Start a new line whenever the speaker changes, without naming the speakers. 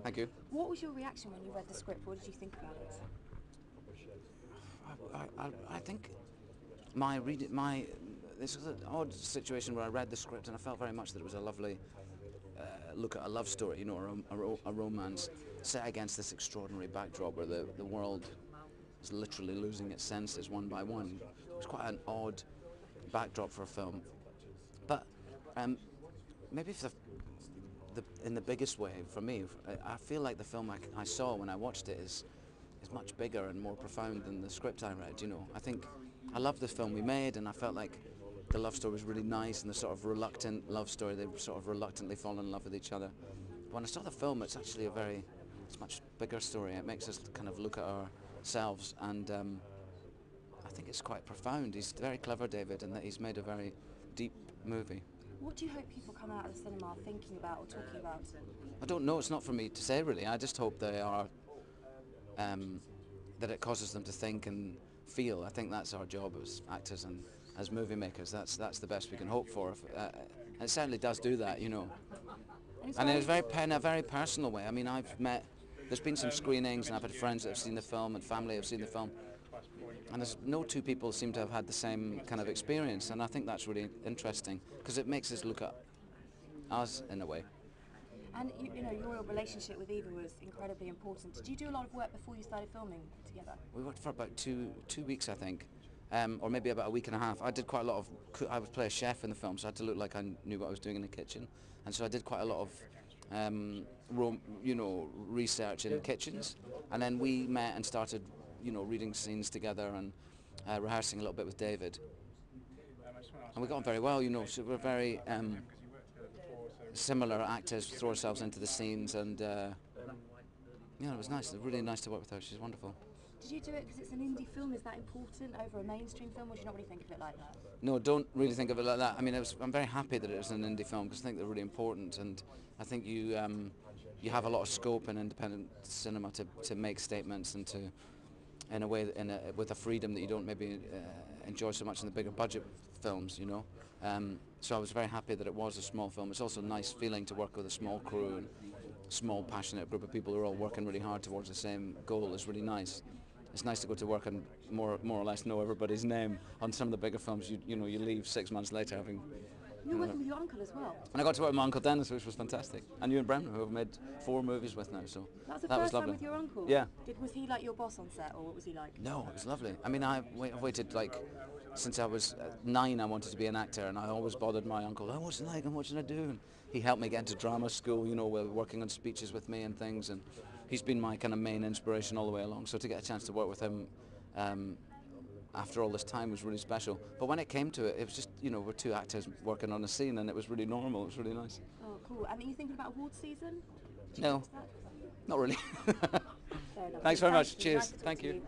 Thank you.
What was your reaction when you read the script? What did you think about it?
I think this was an odd situation where I read the script and I felt very much that it was a lovely look at a love story, you know, a romance set against this extraordinary backdrop where the world is literally losing its senses one by one. It was quite an odd backdrop for a film, but maybe if in the biggest way for me, I feel like the film I saw when I watched it is much bigger and more profound than the script I read. You know, I think I loved the film we made, and I felt like the love story was really nice, and the sort of reluctant love story, they sort of reluctantly fall in love with each other. But when I saw the film, it's actually it's a much bigger story. It makes us kind of look at ourselves, and I think it's quite profound. He's very clever, David, and that he's made a very deep movie.
What do you hope people come out of the cinema thinking about or talking about?
I don't know, it's not for me to say really. I just hope they are, that it causes them to think and feel. I think that's our job as actors and as movie makers. That's the best we can hope for. It certainly does do that, you know. And it was in a very personal way. I mean, there's been some screenings and I've had friends that have seen the film and family have seen the film. And there's no two people seem to have had the same kind of experience, and I think that's really interesting because it makes us look at us in a way.
And you know, your relationship with Eva was incredibly important. Did you do a lot of work before you started filming together?
We worked for about two weeks, I think, or maybe about a week and a half. I did quite a lot of. I would play a chef in the film, so I had to look like I knew what I was doing in the kitchen, and so I did quite a lot of, research in kitchens, and then we met and started, reading scenes together and rehearsing a little bit with David. And we got on very well, so we're very similar actors, throw ourselves into the scenes, and it was nice. It was really nice to work with her. She's wonderful.
Did you do it because it's an indie film? Is that important over a mainstream film, or do you not really think of it like that?
No, don't really think of it like that. I mean, I'm very happy that it was an indie film because I think they're really important, and I think you have a lot of scope in independent cinema to make statements and to, in a way, with a freedom that you don't maybe enjoy so much in the bigger budget films, So I was very happy that it was a small film. It's also a nice feeling to work with a small crew and small, passionate group of people who are all working really hard towards the same goal. It's really nice. It's nice to go to work and more or less know everybody's name. On some of the bigger films, you leave 6 months later having.
You're working with your uncle as well.
And I got to work with my uncle Dennis, which was fantastic. And Ewan McGregor, who I've made 4 movies with now. So
That's the
that was
first
lovely.
time with your uncle.
Yeah.
Was he like your boss on set, or what was he like?
No, it was lovely. I mean, I've waited since I was 9. I wanted to be an actor, and I always bothered my uncle. Oh, what's it like? And what should I do? And he helped me get into drama school. Working on speeches with me and things. And he's been my kind of main inspiration all the way along. So to get a chance to work with him after all this time was really special. But when it came to it, it was just, we're 2 actors working on a scene, and it was really normal. It was really nice.
Oh, cool. And are you thinking about award season?
No, not really.
Fair enough.
Thanks very much.
Nice
Cheers.
to talk
Thank
to
you.